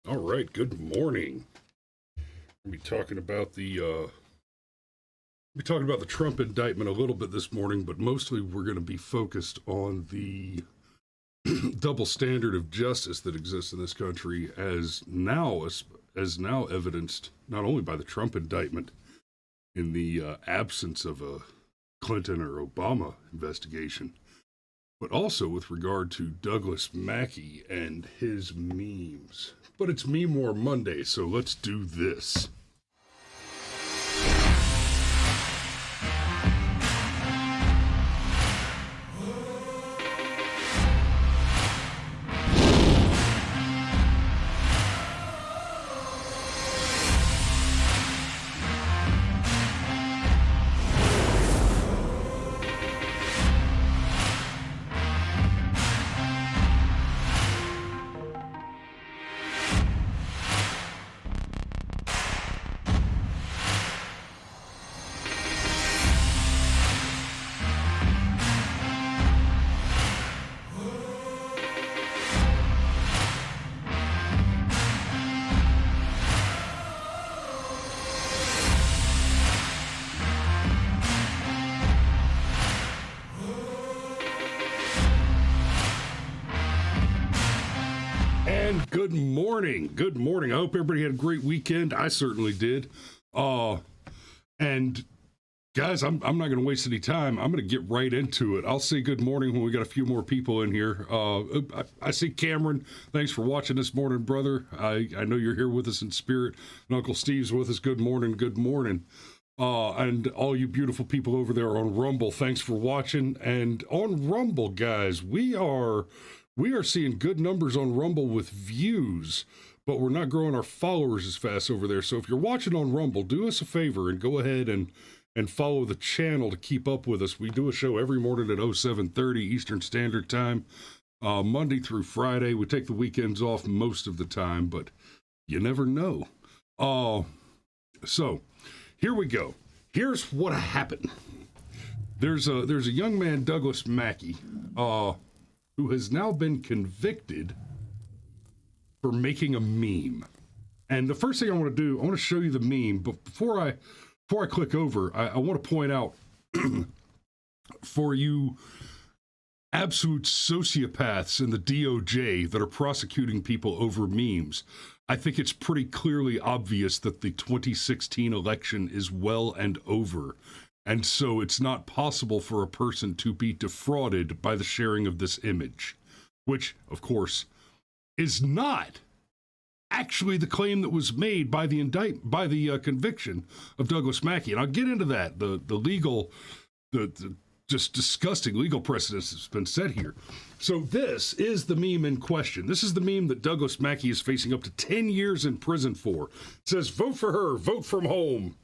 All right, good morning. We'll be talking about the Trump indictment a little bit this morning, but mostly we're going to be focused on the double standard of justice that exists in this country as now evidenced not only by the Trump indictment in the absence of a Clinton or Obama investigation, but also with regard to Douglas Mackey and his memes. But it's Memewar Monday, so let's do this. Good morning. Good morning. I hope everybody had a great weekend. I certainly did. And guys, I'm not going to waste any time. I'm going to get right into it. I'll say good morning when we got a few more people in here. I see Cameron. Thanks for watching this morning, brother. I know you're here with us in spirit. And Uncle Steve's with us. Good morning. Good morning. And all you beautiful people over there on Rumble, thanks for watching. And on Rumble, guys, we are seeing good numbers on Rumble with views, but we're not growing our followers as fast over there. So if you're watching on Rumble, do us a favor and go ahead and follow the channel to keep up with us. We do a show every morning at 07:30 Eastern Standard Time, Monday through Friday. We take the weekends off most of the time, but you never know. So here we go. Here's what happened. There's a young man, Douglas Mackey, who has now been convicted for making a meme. And the first thing I want to do, I want to show you the meme, but before I click over, I want to point out for you absolute sociopaths in the DOJ that are prosecuting people over memes, I think it's pretty clearly obvious that the 2016 election is well and over. And so it's not possible for a person to be defrauded by the sharing of this image, which, of course, is not actually the claim that was made by the conviction of Douglas Mackey. And I'll get into that, the just disgusting legal precedence that's been set here. So this is the meme in question. This is the meme that Douglas Mackey is facing up to 10 years in prison for. It says, vote for her, vote from home.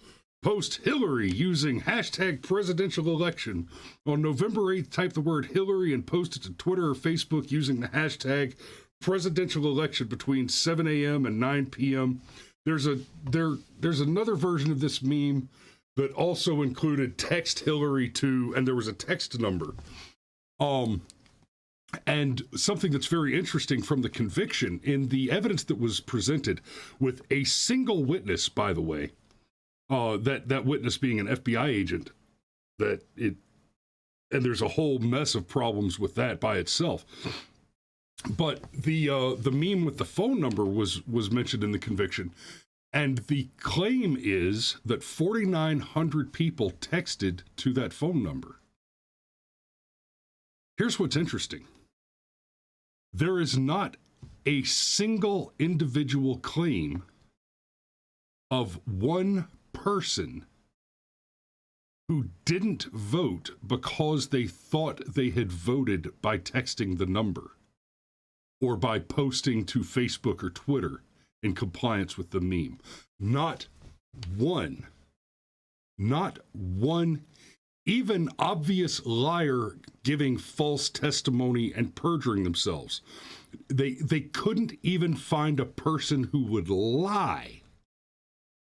Post Hillary using hashtag presidential election. On November 8th, type the word Hillary and post it to Twitter or Facebook using the hashtag presidential election between 7 a.m. and 9 p.m. There's another version of this meme that also included text Hillary to, and there was a text number. And something that's very interesting from the conviction in the evidence that was presented with a single witness, by the way, that witness being an FBI agent, and there's a whole mess of problems with that by itself. But the meme with the phone number was mentioned in the conviction, and the claim is that 4,900 people texted to that phone number. Here's what's interesting. There is not a single individual claim of one person who didn't vote because they thought they had voted by texting the number or by posting to Facebook or Twitter in compliance with the meme. Not one, even obvious liar giving false testimony and perjuring themselves. They couldn't even find a person who would lie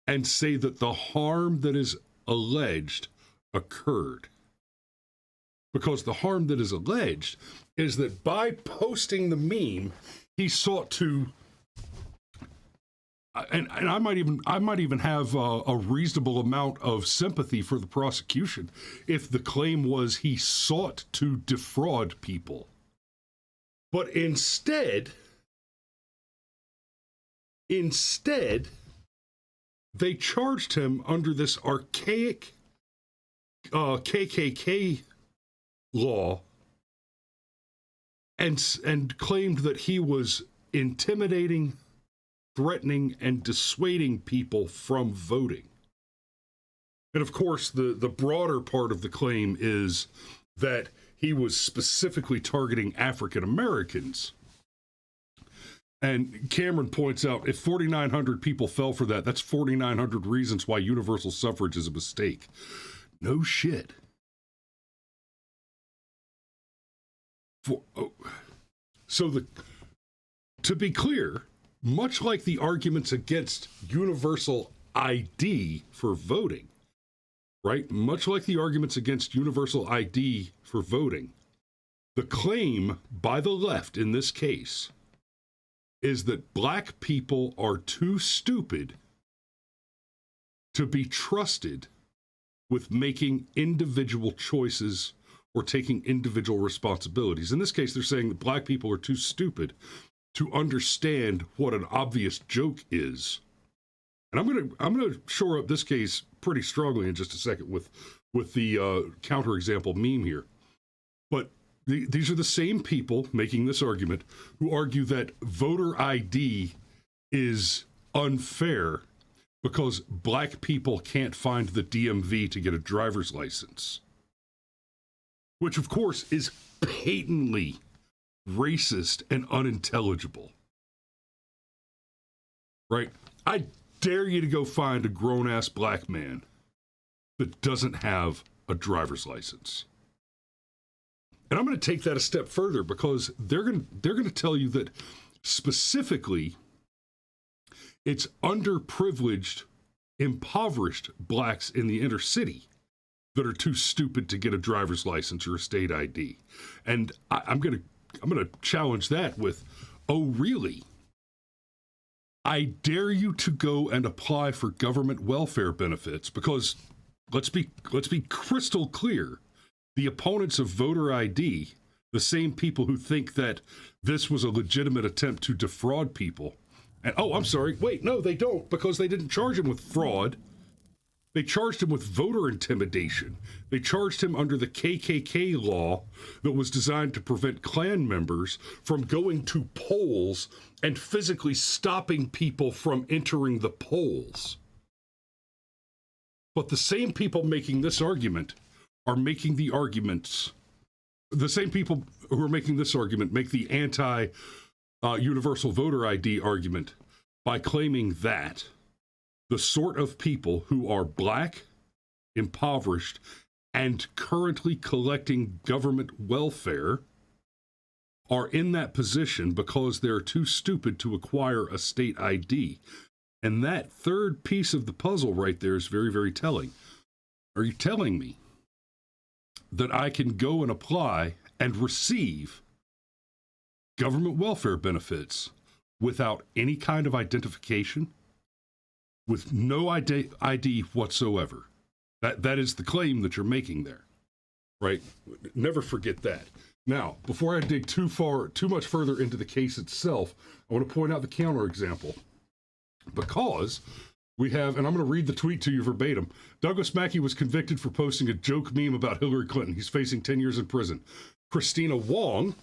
and say that the harm that is alleged occurred. Because the harm that is alleged is that by posting the meme, he sought to and I might even have a reasonable amount of sympathy for the prosecution if the claim was he sought to defraud people. But instead, they charged him under this archaic KKK law and claimed that he was intimidating, threatening, and dissuading people from voting. And of course, the broader part of the claim is that he was specifically targeting African Americans. And Cameron points out, if 4,900 people fell for that, that's 4,900 reasons why universal suffrage is a mistake. No shit. To be clear, much like the arguments against universal ID for voting, right? Much like the arguments against universal ID for voting, the claim by the left in this case is that black people are too stupid to be trusted with making individual choices or taking individual responsibilities. In this case, they're saying that black people are too stupid to understand what an obvious joke is. And I'm gonna shore up this case pretty strongly in just a second with the counterexample meme here. But these are the same people making this argument who argue that voter ID is unfair because black people can't find the DMV to get a driver's license. Which, of course, is patently racist and unintelligible. Right? I dare you to go find a grown-ass black man that doesn't have a driver's license. And I'm going to take that a step further because they're going to tell you that specifically it's underprivileged, impoverished blacks in the inner city that are too stupid to get a driver's license or a state ID. And I'm going to challenge that with, oh, really? I dare you to go and apply for government welfare benefits because let's be crystal clear. The opponents of voter ID, the same people who think that this was a legitimate attempt to defraud people. And, oh, I'm sorry. Wait, no, they don't, because they didn't charge him with fraud. They charged him with voter intimidation. They charged him under the KKK law that was designed to prevent Klan members from going to polls and physically stopping people from entering the polls. But the same people making this argument are making the arguments. The same people who are making this argument make the anti-universal voter ID argument by claiming that the sort of people who are black, impoverished, and currently collecting government welfare are in that position because they're too stupid to acquire a state ID. And that third piece of the puzzle right there is very, very telling. Are you telling me that I can go and apply and receive government welfare benefits without any kind of identification? With no ID whatsoever. That is the claim that you're making there, right? Never forget that. Now, before I dig too much further into the case itself, I want to point out the counterexample because we have, and I'm going to read the tweet to you verbatim. Douglas Mackey was convicted for posting a joke meme about Hillary Clinton. He's facing 10 years in prison. Christina Wong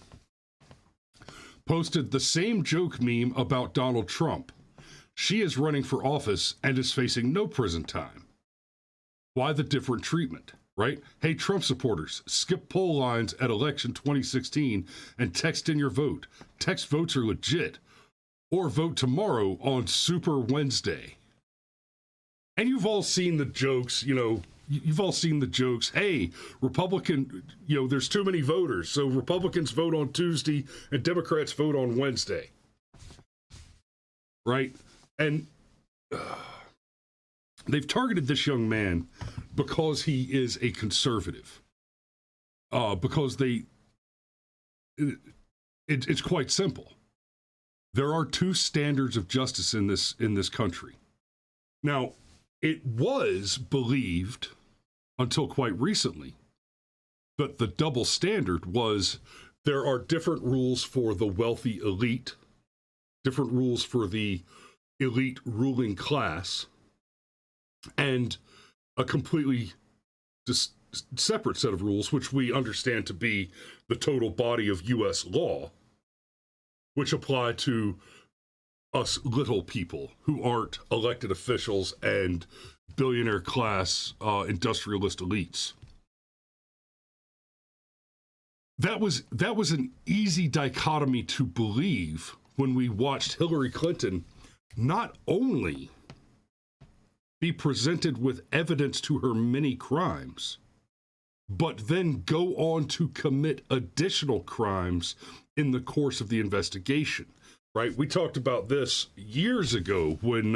posted the same joke meme about Donald Trump. She is running for office and is facing no prison time. Why the different treatment, right? Hey, Trump supporters, skip poll lines at election 2016 and text in your vote. Text votes are legit. Or vote tomorrow on Super Wednesday. And you've all seen the jokes, you've all seen the jokes. Hey, Republican, there's too many voters, so Republicans vote on Tuesday and Democrats vote on Wednesday. Right? And they've targeted this young man because he is a conservative. Because it's quite simple. There are two standards of justice in this country. Now, it was believed until quite recently that the double standard was there are different rules for the wealthy elite, different rules for the elite ruling class, and a completely separate set of rules, which we understand to be the total body of U.S. law, which apply to us little people who aren't elected officials and billionaire class industrialist elites. That was an easy dichotomy to believe when we watched Hillary Clinton not only be presented with evidence to her many crimes, but then go on to commit additional crimes in the course of the investigation. Right? We talked about this years ago when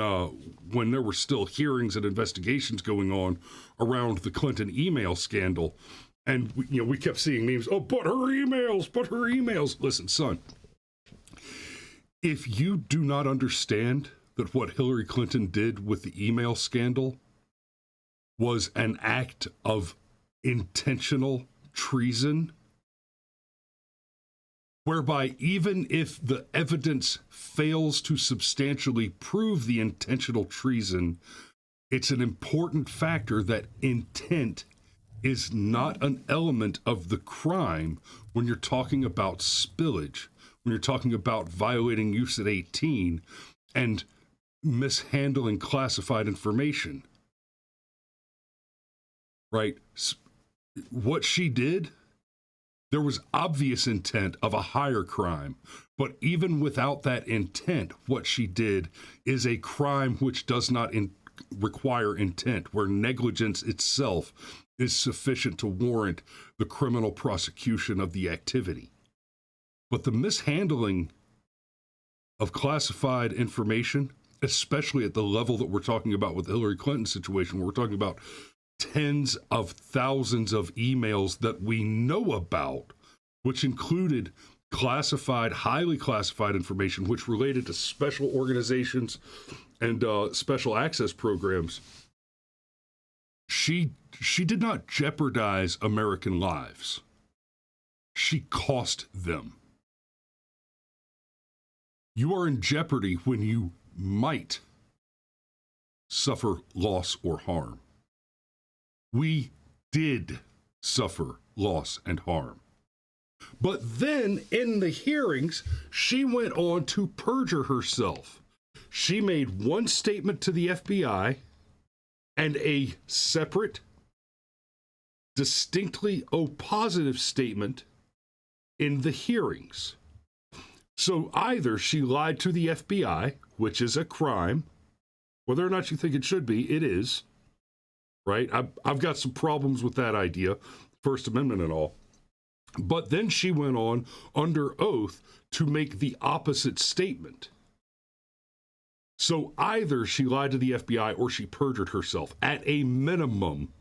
there were still hearings and investigations going on around the Clinton email scandal. And we kept seeing memes, oh, but her emails. Listen, son, if you do not understand that what Hillary Clinton did with the email scandal was an act of intentional treason, whereby even if the evidence fails to substantially prove the intentional treason, it's an important factor that intent is not an element of the crime when you're talking about spillage, when you're talking about violating UCIT 18 and mishandling classified information. Right? What she did, there was obvious intent of a higher crime, but even without that intent, what she did is a crime which does not require intent, where negligence itself is sufficient to warrant the criminal prosecution of the activity. But the mishandling of classified information, especially at the level that we're talking about with the Hillary Clinton situation, where we're talking about tens of thousands of emails that we know about, which included classified, highly classified information, which related to special organizations and special access programs. She did not jeopardize American lives. She cost them. You are in jeopardy when you might suffer loss or harm. We did suffer loss and harm. But then in the hearings, she went on to perjure herself. She made one statement to the FBI and a separate, distinctly positive statement in the hearings. So either she lied to the FBI, which is a crime, whether or not you think it should be, it is, right? I've got some problems with that idea, First Amendment and all. But then she went on under oath to make the opposite statement. So either she lied to the FBI or she perjured herself. At a minimum,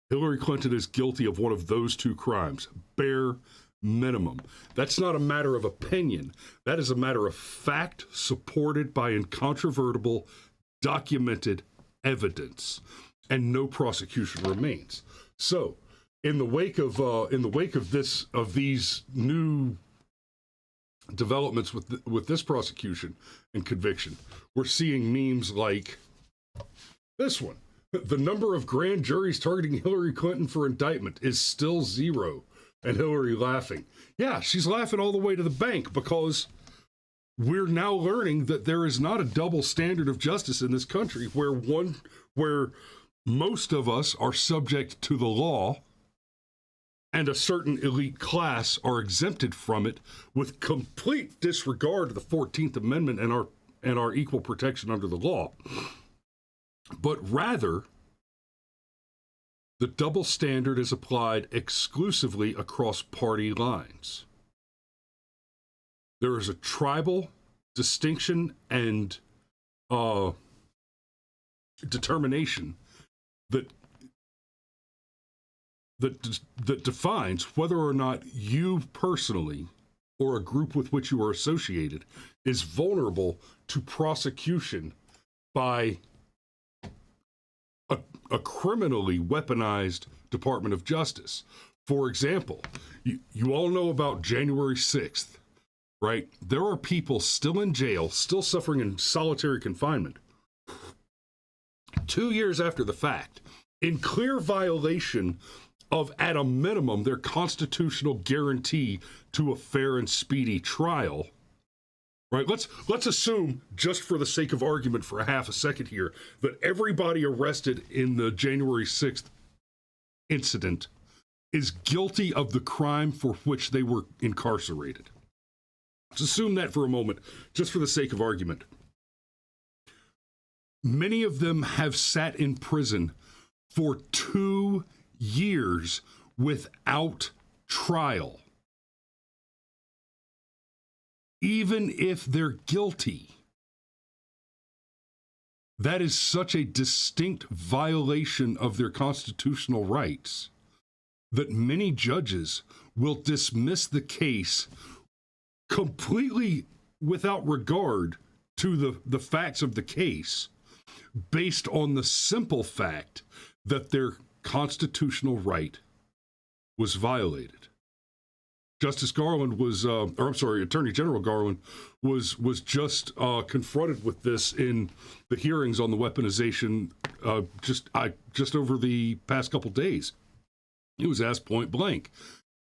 Hillary Clinton is guilty of one of those two crimes. Bare minimum. That's not a matter of opinion. That is a matter of fact supported by incontrovertible, documented evidence. And no prosecution remains. So, in the wake of these new developments with this prosecution and conviction, we're seeing memes like this one. The number of grand juries targeting Hillary Clinton for indictment is still 0. And Hillary laughing. Yeah, she's laughing all the way to the bank because we're now learning that there is not a double standard of justice in this country where most of us are subject to the law and a certain elite class are exempted from it with complete disregard to the 14th Amendment and our equal protection under the law. But rather, the double standard is applied exclusively across party lines. There is a tribal distinction and determination that defines whether or not you personally or a group with which you are associated is vulnerable to prosecution by a criminally weaponized Department of Justice. For example, you all know about January 6th, right? There are people still in jail, still suffering in solitary confinement, 2 years after the fact, in clear violation of, at a minimum, their constitutional guarantee to a fair and speedy trial. Right? Let's assume, just for the sake of argument for a half a second here, that everybody arrested in the January 6th incident is guilty of the crime for which they were incarcerated. Let's assume that for a moment, just for the sake of argument. Many of them have sat in prison for 2 years without trial. Even if they're guilty, that is such a distinct violation of their constitutional rights that many judges will dismiss the case completely without regard to the facts of the case, based on the simple fact that their constitutional right was violated. Justice Garland Attorney General Garland was just confronted with this in the hearings on the weaponization just over the past couple days. He was asked point blank,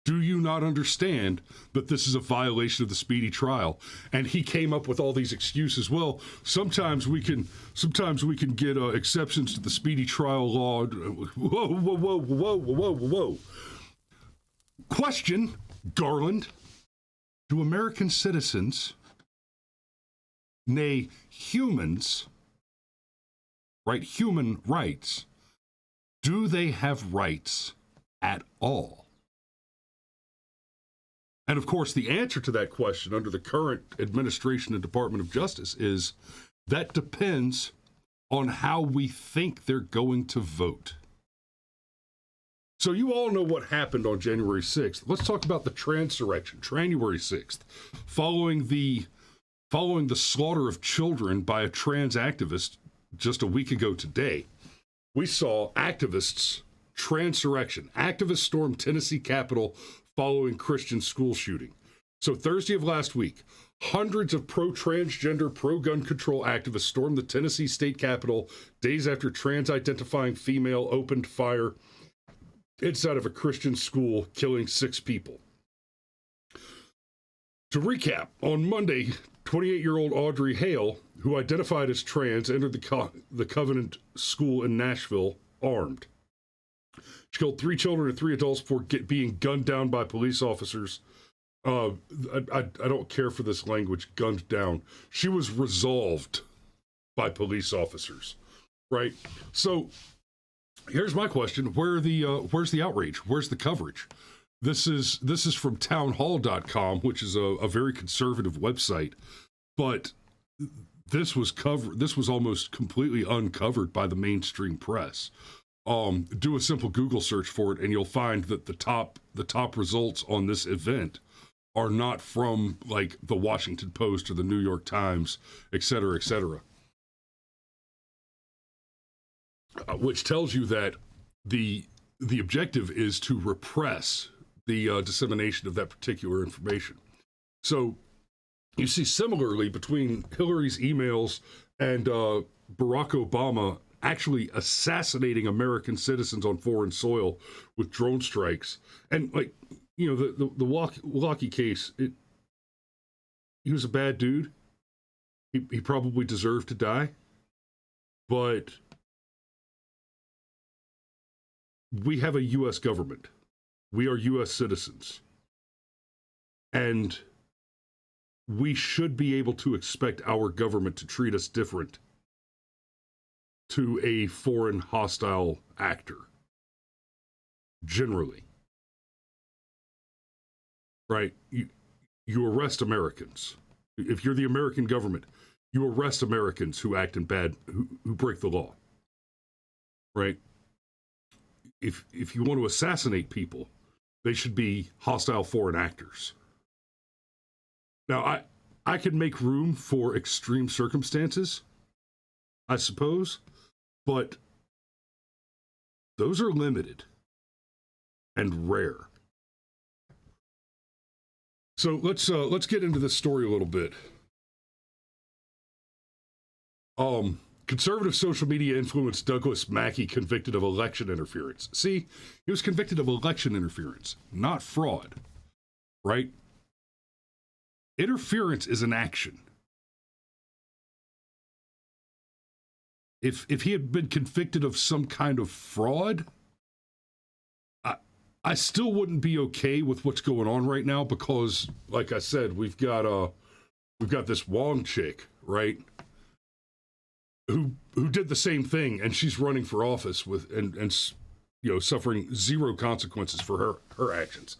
do you not understand that this is a violation of the speedy trial? And he came up with all these excuses. Well, sometimes we can get exceptions to the speedy trial law. Whoa. Question, Garland, do American citizens, nay, humans, right, human rights, do they have rights at all? And of course, the answer to that question under the current administration and Department of Justice is that depends on how we think they're going to vote. So you all know what happened on January 6th. Let's talk about the transurrection, January 6th, following the slaughter of children by a trans activist just a week ago today. We saw activists, transurrection, activists stormed Tennessee Capitol following Christian school shooting. So Thursday of last week, hundreds of pro-transgender, pro-gun control activists stormed the Tennessee state capitol days after trans-identifying female opened fire inside of a Christian school, killing 6 people. To recap, on Monday, 28-year-old Audrey Hale, who identified as trans, entered the Covenant School in Nashville armed. She killed 3 children and 3 adults before being gunned down by police officers. I don't care for this language, gunned down. She was resolved by police officers, right? So here's my question: where's the outrage? Where's the coverage? This is from townhall.com, which is a very conservative website, but this was almost completely uncovered by the mainstream press. Do a simple Google search for it, and you'll find that the top results on this event are not from like the Washington Post or the New York Times, et cetera, which tells you that the objective is to repress the dissemination of that particular information. So you see similarly between Hillary's emails and Barack Obama actually assassinating American citizens on foreign soil with drone strikes. And like, you know, the Walkie case, he was a bad dude. He probably deserved to die. But we have a U.S. government. We are U.S. citizens. And we should be able to expect our government to treat us different to a foreign hostile actor. Generally. Right? You arrest Americans. If you're the American government, you arrest Americans who act in bad, who break the law. Right? If you want to assassinate people, they should be hostile foreign actors. Now, I could make room for extreme circumstances, I suppose, but those are limited and rare. So let's get into this story a little bit. Conservative social media influenced Douglas Mackey convicted of election interference. See, he was convicted of election interference, not fraud, right? Interference is an action. If he had been convicted of some kind of fraud, I still wouldn't be okay with what's going on right now because, like I said, we've got this Vaughn chick, right? Who did the same thing, and she's running for office with and suffering zero consequences for her actions,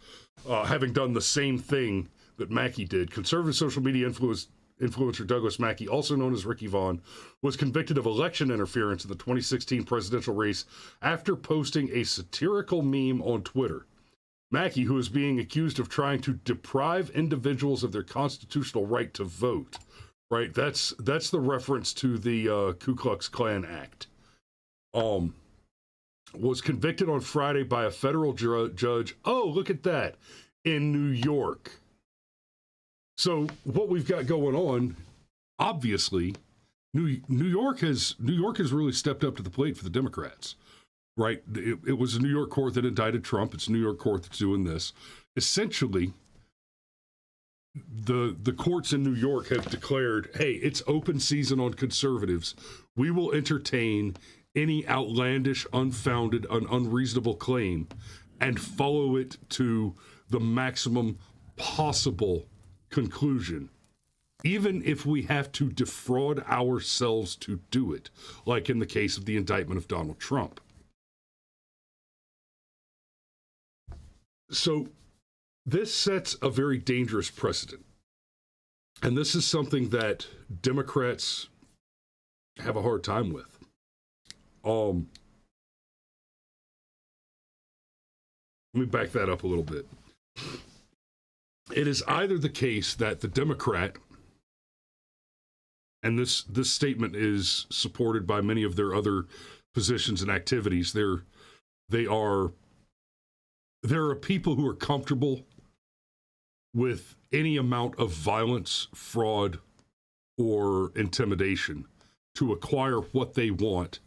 having done the same thing that Mackey did. Conservative social media influencer Douglas Mackey, also known as Ricky Vaughn, was convicted of election interference in the 2016 presidential race after posting a satirical meme on Twitter. Mackey, who is being accused of trying to deprive individuals of their constitutional right to vote. Right, that's the reference to the Ku Klux Klan Act. Was convicted on Friday by a federal judge. Oh, look at that, in New York. So what we've got going on, obviously, New York has really stepped up to the plate for the Democrats. Right, it was a New York court that indicted Trump. It's a New York court that's doing this. Essentially, the courts in New York have declared, hey, it's open season on conservatives. We will entertain any outlandish, unfounded, unreasonable claim and follow it to the maximum possible conclusion, even if we have to defraud ourselves to do it, like in the case of the indictment of Donald Trump. So this sets a very dangerous precedent. And this is something that Democrats have a hard time with. Let me back that up a little bit. It is either the case that the Democrat, and this statement is supported by many of their other positions and activities, there are people who are comfortable with any amount of violence, fraud, or intimidation to acquire what they want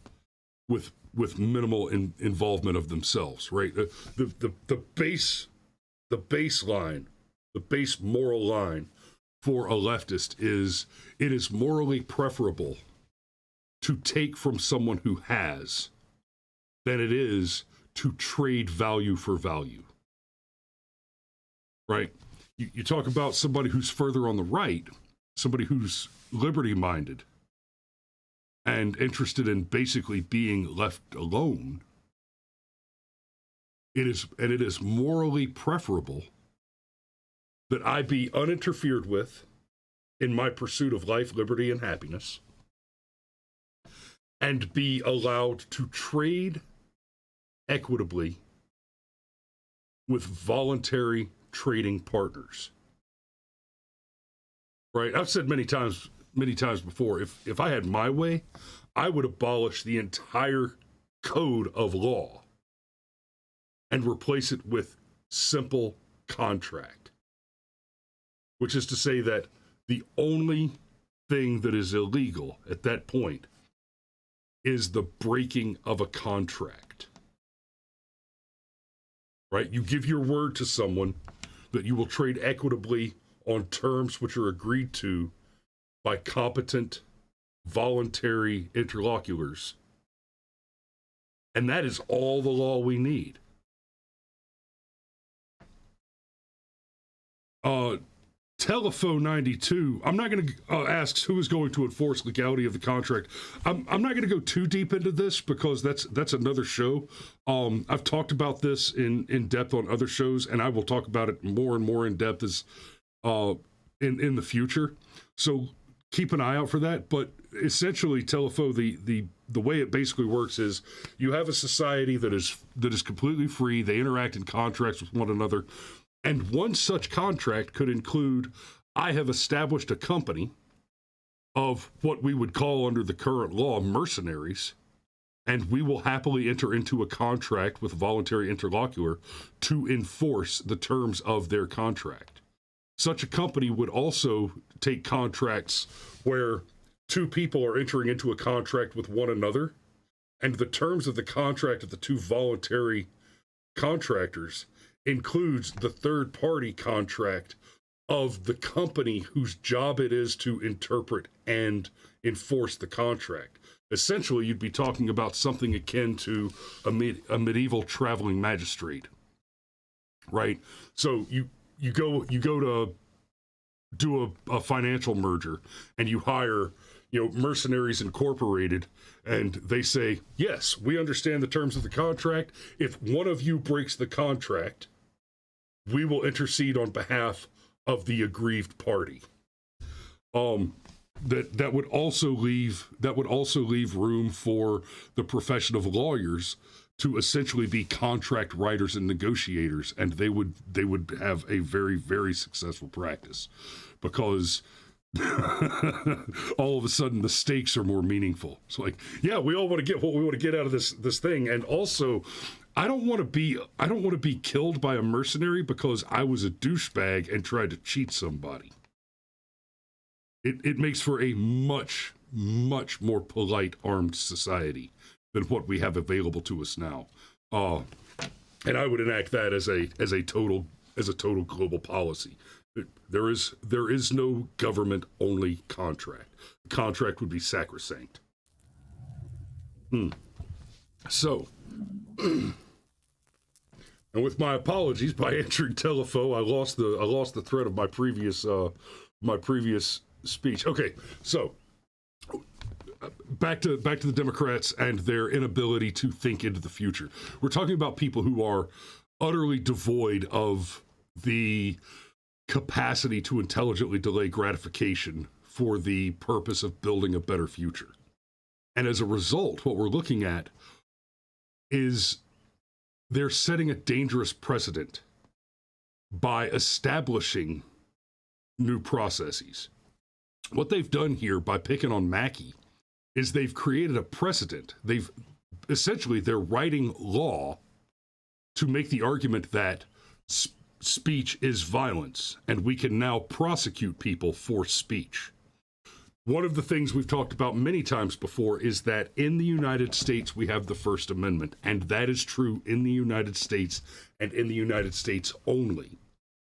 with minimal involvement of themselves, right? The baseline, the base moral line for a leftist is it is morally preferable to take from someone who has than it is to trade value for value, right? You talk about somebody who's further on the right, somebody who's liberty-minded and interested in basically being left alone. It is morally preferable that I be uninterfered with in my pursuit of life, liberty, and happiness, and be allowed to trade equitably with voluntary trading partners. Right? I've said many times before, if I had my way, I would abolish the entire code of law and replace it with simple contract, which is to say that the only thing that is illegal at that point is the breaking of a contract. Right? You give your word to someone that you will trade equitably on terms which are agreed to by competent, voluntary interlocutors. And that is all the law we need. Telephone 92, I'm not going to ask who is going to enforce legality of the contract. I'm not going to go too deep into this because that's another show. I've talked about this in depth on other shows, and I will talk about it more and more in depth as in the future. So keep an eye out for that. But essentially, Telefo, the way it basically works is you have a society that is completely free. They interact in contracts with one another. And one such contract could include I have established a company of what we would call under the current law mercenaries, and we will happily enter into a contract with a voluntary interlocutor to enforce the terms of their contract. Such a company would also take contracts where two people are entering into a contract with one another, and the terms of the contract of the two voluntary contractors includes the third-party contract of the company whose job it is to interpret and enforce the contract. Essentially, you'd be talking about something akin to a medieval traveling magistrate, right? So you go to do a financial merger, and you hire, Mercenaries Incorporated, and they say, yes, we understand the terms of the contract. If one of you breaks the contract, we will intercede on behalf of the aggrieved party. That would also leave room for the profession of lawyers to essentially be contract writers and negotiators, and they would have a very, very successful practice, because all of a sudden the stakes are more meaningful. It's like, yeah, we all want to get what we want to get out of this thing, and also I don't want to be killed by a mercenary because I was a douchebag and tried to cheat somebody. It makes for a much, much more polite armed society than what we have available to us now. And I would enact that as a total global policy. There is no government only contract. The contract would be sacrosanct. So, and with my apologies, by entering Telefo, I lost the thread of my previous speech. Okay, so back to the Democrats and their inability to think into the future. We're talking about people who are utterly devoid of the capacity to intelligently delay gratification for the purpose of building a better future. And as a result, what we're looking at is they're setting a dangerous precedent by establishing new processes. What they've done here by picking on Mackey is they've created a precedent. They're writing law to make the argument that speech is violence, and we can now prosecute people for speech. One of the things we've talked about many times before is that in the United States, we have the First Amendment, and that is true in the United States and in the United States only.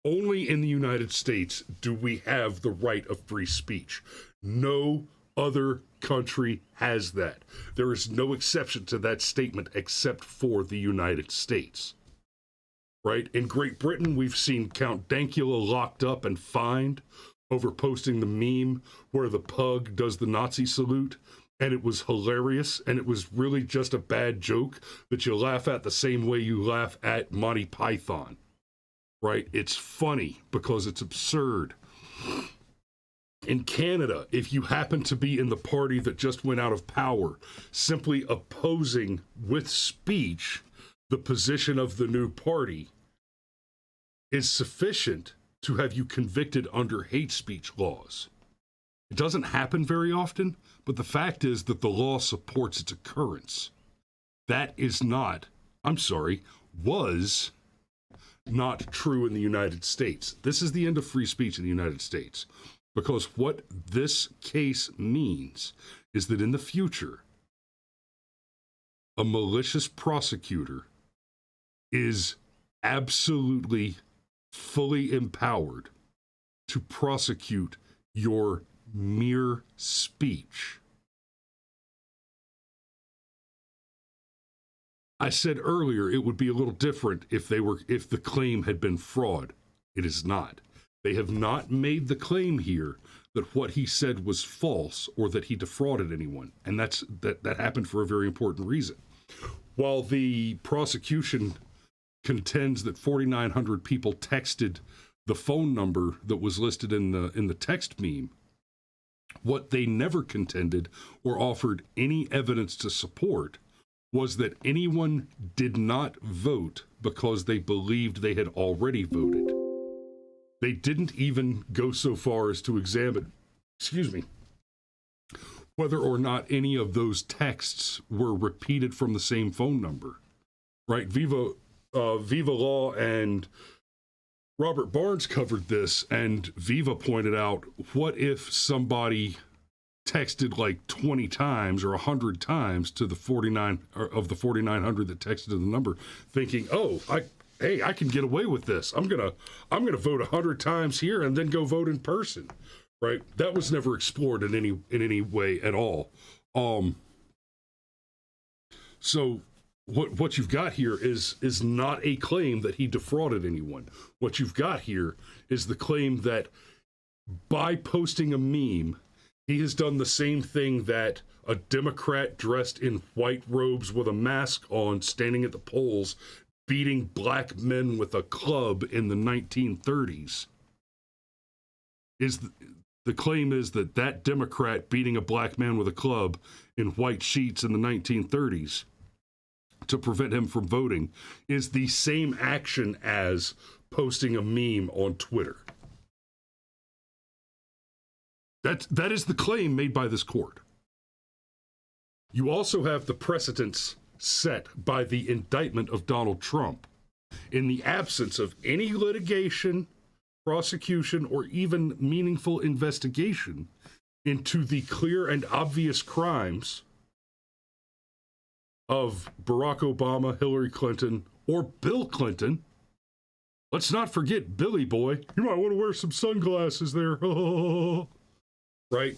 Only in the United States do we have the right of free speech. No other country has that. There is no exception to that statement except for the United States. Right? In Great Britain, we've seen Count Dankula locked up and fined over posting the meme where the pug does the Nazi salute, and it was hilarious, and it was really just a bad joke that you laugh at the same way you laugh at Monty Python. Right? It's funny because it's absurd. In Canada, if you happen to be in the party that just went out of power, simply opposing with speech the position of the new party is sufficient to have you convicted under hate speech laws. It doesn't happen very often, but the fact is that the law supports its occurrence. That was not true in the United States. This is the end of free speech in the United States, because what this case means is that in the future, a malicious prosecutor is absolutely fully empowered to prosecute your mere speech. I said earlier it would be a little different if the claim had been fraud. It is not. They have not made the claim here that what he said was false or that he defrauded anyone, and that happened for a very important reason. While the prosecution contends that 4,900 people texted the phone number that was listed in the text meme, what they never contended or offered any evidence to support was that anyone did not vote because they believed they had already voted. They didn't even go so far as to examine, whether or not any of those texts were repeated from the same phone number, right? Viva Law and Robert Barnes covered this, and Viva pointed out, what if somebody texted like 20 times or 100 times to the 4,900 that texted to the number, thinking, I can get away with this. I'm gonna vote 100 times here and then go vote in person, right? That was never explored in any way at all. So what you've got here is not a claim that he defrauded anyone. What you've got here is the claim that by posting a meme, he has done the same thing that a Democrat dressed in white robes with a mask on, standing at the polls, beating black men with a club in the 1930s. The claim is that Democrat beating a black man with a club in white sheets in the 1930s to prevent him from voting is the same action as posting a meme on Twitter. That is the claim made by this court. You also have the precedents set by the indictment of Donald Trump. In the absence of any litigation, prosecution, or even meaningful investigation into the clear and obvious crimes of Barack Obama, Hillary Clinton, or Bill Clinton. Let's not forget Billy Boy. You might want to wear some sunglasses there. Right?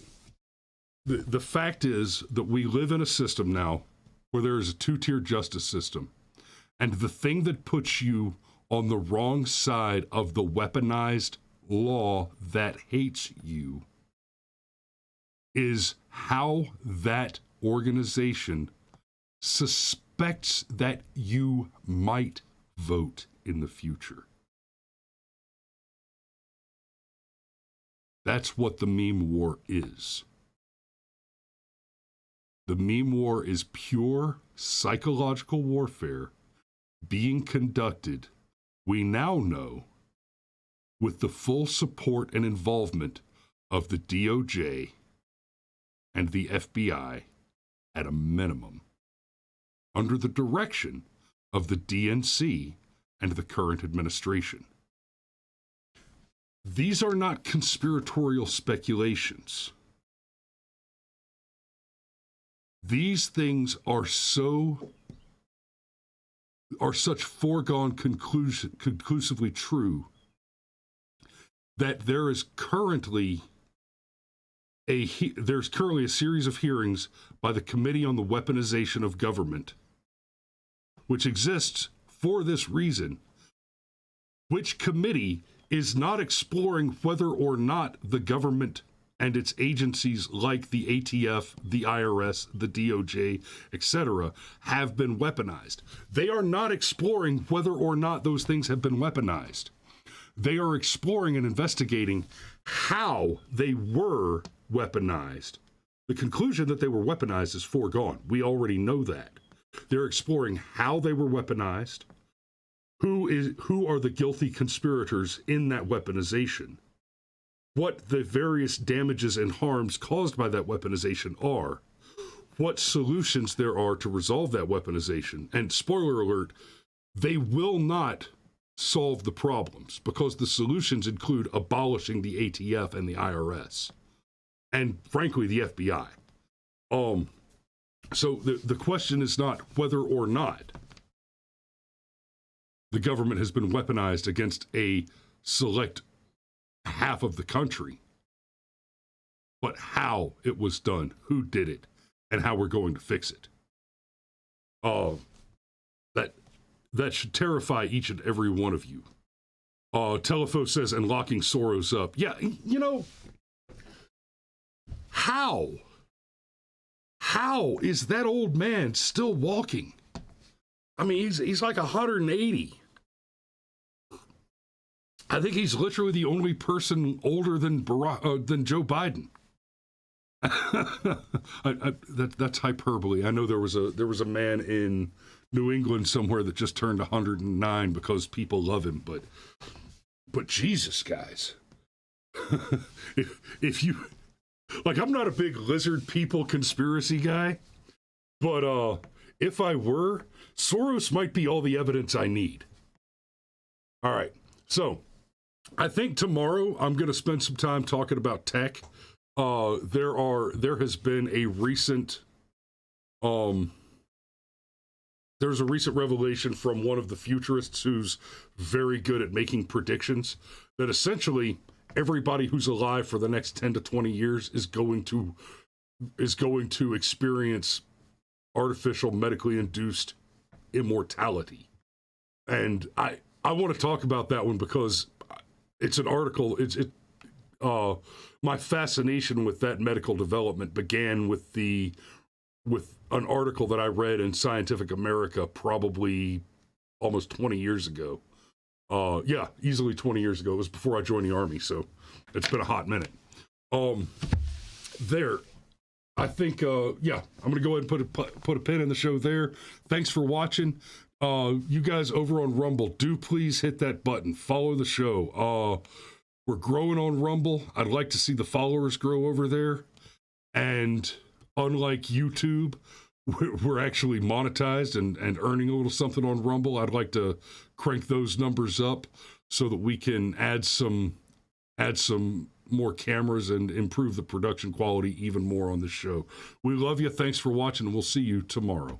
The fact is that we live in a system now where there is a two-tier justice system. And the thing that puts you on the wrong side of the weaponized law that hates you is how that organization suspects that you might vote in the future. That's what the meme war is. The meme war is pure psychological warfare being conducted, we now know, with the full support and involvement of the DOJ and the FBI at a minimum, under the direction of the DNC and the current administration. These are not conspiratorial speculations. These things are such foregone conclusively true that there's currently a series of hearings by the Committee on the Weaponization of Government, which exists for this reason, which committee is not exploring whether or not the government and its agencies like the ATF, the IRS, the DOJ, etc., have been weaponized. They are not exploring whether or not those things have been weaponized. They are exploring and investigating how they were weaponized. The conclusion that they were weaponized is foregone. We already know that. They're exploring how they were weaponized, who are the guilty conspirators in that weaponization, what the various damages and harms caused by that weaponization are, what solutions there are to resolve that weaponization. And spoiler alert, they will not solve the problems because the solutions include abolishing the ATF and the IRS and, frankly, the FBI. So the question is not whether or not the government has been weaponized against a select half of the country, but how it was done, who did it, and how we're going to fix it. That should terrify each and every one of you. Telefo says, and locking Soros up. Yeah, you know, how is that old man still walking? I mean, he's like 180. I think he's literally the only person older than Joe Biden. That's hyperbole. I know there was a man in New England somewhere that just turned 109 because people love him, but But Jesus, guys, if you like, I'm not a big lizard people conspiracy guy, but if I were, Soros might be all the evidence I need. All right, so I think tomorrow I'm going to spend some time talking about tech. There has been a recent there's a recent revelation from one of the futurists who's very good at making predictions that essentially everybody who's alive for the next 10 to 20 years is going to experience artificial medically induced immortality. And I want to talk about that one because it's an article. My fascination with that medical development began with an article that I read in Scientific America probably almost 20 years ago. Yeah, easily 20 years ago. It was before I joined the Army, so it's been a hot minute. I think, yeah, I'm going to go ahead and put a pin in the show there. Thanks for watching. You guys over on Rumble, do please hit that button. Follow the show. We're growing on Rumble. I'd like to see the followers grow over there. And unlike YouTube, we're actually monetized and earning a little something on Rumble. I'd like to crank those numbers up so that we can add some more cameras and improve the production quality even more on the show. We love you. Thanks for watching, and we'll see you tomorrow.